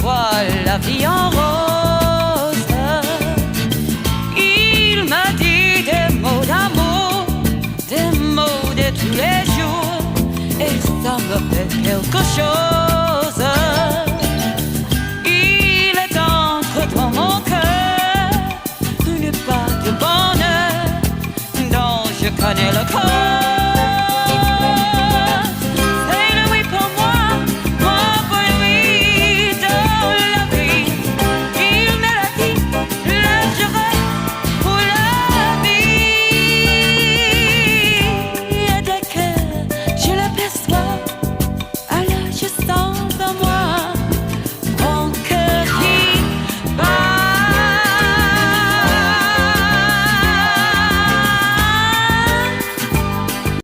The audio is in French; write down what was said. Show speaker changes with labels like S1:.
S1: voit la vie en rose. Il m'a dit des mots d'amour, des mots de tous les jours, et ça me fait quelque chose. Il est entre dans mon cœur une part de bonheur dont je connais le code.